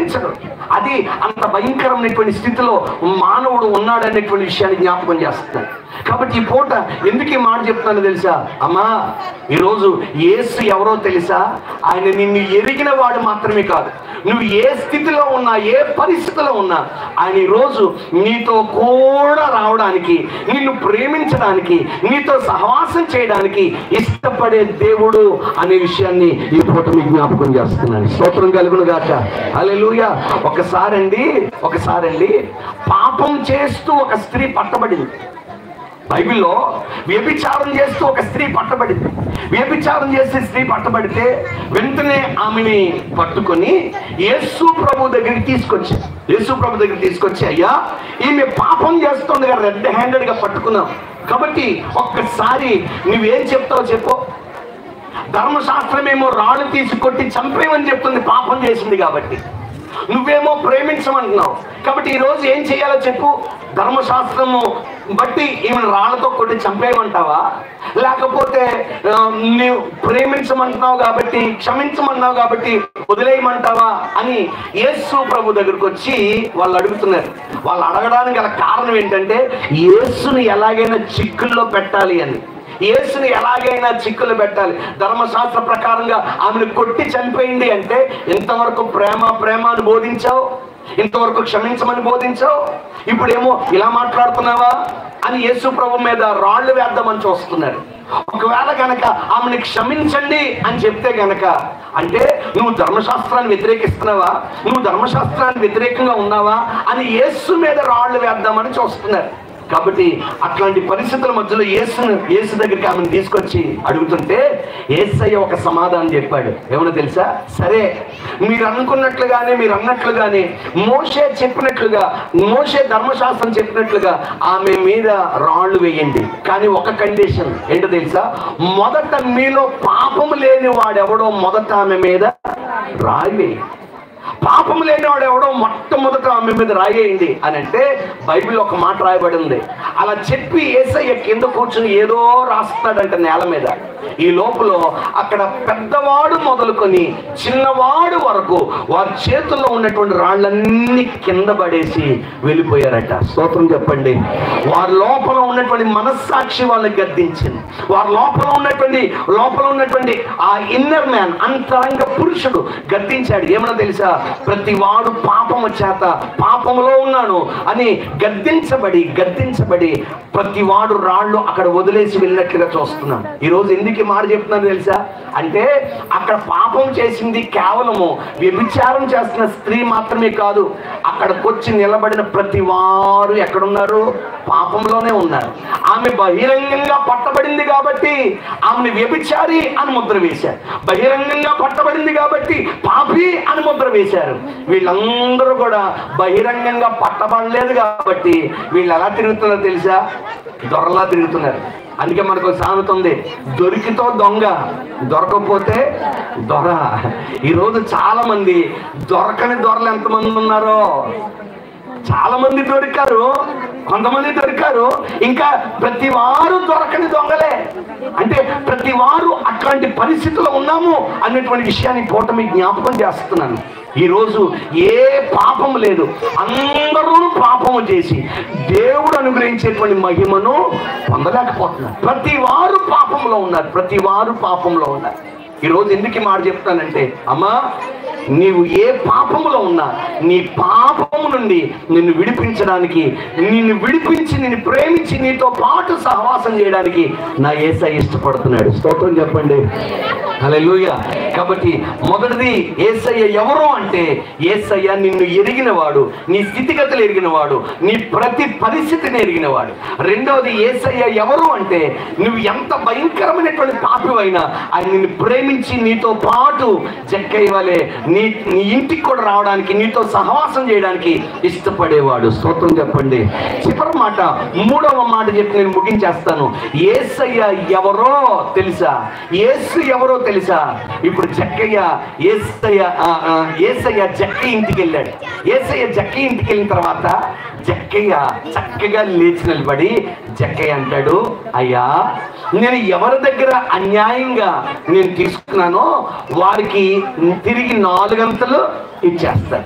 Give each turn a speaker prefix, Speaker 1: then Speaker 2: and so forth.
Speaker 1: ప్రేమించడు. అది అంత భయంకరమైనటువంటి స్థితిలో మానవుడు ఉన్నాడనేటువంటి విషయాన్ని జ్ఞాపకం చేస్తున్నాడు. కాబట్టి ఈ పూట ఎందుకు ఈ మాట చెప్తున్నానో తెలుసా? అమ్మా, ఈరోజు యేసు ఎవరో తెలుసా? ఆయన నిన్ను ఎరిగిన వాడు మాత్రమే కాదు, నువ్వు ఏ స్థితిలో ఉన్నా, ఏ పరిస్థితిలో ఉన్నా, ఆయన ఈరోజు నీతో కూడా రావడానికి, నిన్ను ప్రేమించడానికి, నీతో సహవాసం చేయడానికి ఇష్టపడే దేవుడు అనే విషయాన్ని ఈ పూట మీకు జ్ఞాపకం చేస్తున్నాను. స్తోత్రం కలుగును గాక. హల్లెలూయా. ఒకసారండి పాపం చేస్తూ ఒక స్త్రీ పట్టబడింది. బైబిల్లో వ్యభిచారం చేస్తూ ఒక స్త్రీ పట్టబడింది. వ్యభిచారం చేసే స్త్రీ పట్టబడితే వెంటనే ఆమెని పట్టుకొని యేసు ప్రభు దగ్గరికి తీసుకొచ్చి అయ్యా, ఈమె పాపం చేస్తుంది కదా, రెడ్ హ్యాండెడ్గా పట్టుకున్నాం కాబట్టి ఒక్కసారి నువ్వేం చెప్తావో చెప్పు. ధర్మశాస్త్రమేమో రాళ్ళు తీసి కొట్టి చంపేమని చెప్తుంది, పాపం చేసింది కాబట్టి. నువ్వేమో ప్రేమించమంటున్నావు కాబట్టి ఈరోజు ఏం చేయాలో చెప్పు. ధర్మశాస్త్రము బట్టి ఈమెను రాళ్లతో కొట్టి చంపేయమంటావా, లేకపోతే నువ్వు ప్రేమించమంటున్నావు కాబట్టి, క్షమించమన్నావు కాబట్టి వదిలేయమంటావా అని యేసు ప్రభు దగ్గరకు వచ్చి వాళ్ళు అడుగుతున్నారు. వాళ్ళు అడగడానికి గల కారణం ఏంటంటే యేసుని ఎలాగైనా చిక్కుల్లో పెట్టాలి అని. యేసుని ఎలాగైనా చిక్కులు పెట్టాలి. ధర్మశాస్త్ర ప్రకారంగా ఆమెను కొట్టి చనిపోయింది అంటే ఇంతవరకు ప్రేమ అని బోధించావు, ఇంతవరకు క్షమించమని బోధించావు, ఇప్పుడేమో ఇలా మాట్లాడుతున్నావా అని యేసు ప్రభు మీద రాళ్లు వేద్దామని చూస్తున్నారు. ఒకవేళ గనక ఆమెను క్షమించండి అని చెప్తే గనక, అంటే నువ్వు ధర్మశాస్త్రాన్ని వ్యతిరేకిస్తున్నావా, నువ్వు ధర్మశాస్త్రానికి వ్యతిరేకంగా ఉన్నావా అని యేసు మీద రాళ్లు వేద్దామని చూస్తున్నారు. కాబట్టి అట్లాంటి పరిస్థితుల మధ్యలో యేసు దగ్గరికి ఆమెను తీసుకొచ్చి అడుగుతుంటే యేసయ్య ఒక సమాధానం చెప్పాడు. ఏమన్నా తెలుసా? సరే, మీరు అన్నట్లుగానే మోషే ధర్మశాస్త్రం చెప్పినట్లుగా ఆమె మీద రాళ్ళు వేయండి. కానీ ఒక కండిషన్ ఏంటో తెలుసా? మొదట మీలో పాపము లేని వాడెవడో మొదట ఆమె మీద రాయి వేయండి. పాపం లేనివాడు ఎవడో మొట్టమొదట ఆమె మీద రాయేయండి అని అంటే బైబిల్లో ఒక మాట రాయబడింది. అలా చెప్పి యేసయ్య కింద కూర్చుని ఏదో రాస్తాడంట నేల మీద. ఈ లోపల అక్కడ పెద్దవాడు మొదలుకొని చిన్నవాడు వరకు వారి చేతుల్లో ఉన్నటువంటి రాళ్ళన్నీ కింద పడేసి వెళ్ళిపోయారట. స్తోత్రం చెప్పండి. వారి లోపల ఉన్నటువంటి మనస్సాక్షి వాళ్ళని గద్దించింది. వారి లోపల ఉన్నటువంటి ఆ ఇన్నర్ మ్యాన్, అంతరంగ పురుషుడు గద్దించాడు. ఏమన్నా తెలుసా? ప్రతి వాడు పాపము చేత పాపములో ఉన్నాను అని గద్దించబడి ప్రతి వాడు రాళ్ళు అక్కడ వదిలేసి వెళ్ళినట్లుగా చూస్తున్నాం. ఈరోజు ఎందుకు మాట చెప్తున్నాను తెలుసా? అంటే అక్కడ పాపం చేసింది కేవలము వ్యభిచారం చేస్తున్న స్త్రీ మాత్రమే కాదు, అక్కడికొచ్చి నిలబడిన ప్రతి వారు ఎక్కడున్నారు? పాపంలోనే ఉన్నారు. ఆమె బహిరంగంగా పట్టబడింది కాబట్టి ఆమెను వ్యభిచారి అని ముద్ర వేశారు. బహిరంగంగా పట్టబడింది కాబట్టి పాపి అని ముద్ర వేశారు. వీళ్ళందరూ కూడా బహిరంగంగా పట్టబడలేదు కాబట్టి వీళ్ళు ఎలా తిరుగుతున్నారో తెలుసా? దొరలా తిరుగుతున్నారు. అందుకే మనకు సామెత ఉంది, దొరికితో దొంగ, దొరకకపోతే దొర. ఈరోజు చాలా మంది దొరకని దొరలు ఎంతమంది ఉన్నారో, చాలా మంది దొరికారు, కొంతమంది దొరికారు, ఇంకా ప్రతి వారు దొరకని దొంగలే. అంటే ప్రతి వారు అట్లాంటి పరిస్థితుల్లో ఉన్నాము అనేటువంటి విషయాన్ని పూట మీకు జ్ఞాపకం చేస్తున్నాను. ఈరోజు ఏ పాపం లేదు, అందరూ పాపము చేసి దేవుడు అనుగ్రహించేటువంటి మహిమను పొందలేకపోతున్నారు. ప్రతి వారు పాపంలో ఉన్నారు. ఈరోజు ఎందుకు మాట చెప్తానంటే, అమ్మా, నీవు ఏ పాపములో ఉన్నా నీ పాపము నుండి నిన్ను విడిపించడానికి, నిన్ను ప్రేమించి నీతో పాటు సహవాసం చేయడానికి నా యేసయ్య ఇష్టపడుతున్నాడు. స్తోత్రం చెప్పండి. హల్లెలూయా. కాబట్టి మొదటిది యేసయ్య ఎవరు అంటే, యేసయ్య నిన్ను ఎరిగినవాడు, నీ స్థితిగతులు ఎరిగినవాడు, నీ ప్రతి పరిస్థితిని ఎరిగినవాడు. రెండవది యేసయ్య ఎవరు అంటే, నువ్వు ఎంత భయంకరమైనటువంటి పాపివైనా ఆయన నిన్ను ప్రేమించి నీతో పాటు జక్కయ్య వలె నీ ఇంటికి కూడా రావడానికి, నీతో సహవాసం చేయడానికి ఇష్టపడేవాడు. స్తోత్రం చెప్పండి. చివరి మాట, మూడవ మాట చెప్పి నేను ముగించేస్తాను. యేసయ్య ఎవరో తెలుసా? యేసు ఎవరో తెలుసా? ఇప్పుడు జక్కయ్య యేసయ్య జక్కయ్య ఇంటికి వెళ్ళాడు. యేసయ్య జక్కయ్య ఇంటికి వెళ్ళిన తర్వాత జక్కయ్య చక్కగా లేచి నిలబడి జక్కయ్య అంటాడు, అయ్యా, నేను ఎవరి దగ్గర అన్యాయంగా నేను తీసుకున్నానో వారికి తిరిగి 4 గంటలు ఇచ్చేస్తాను.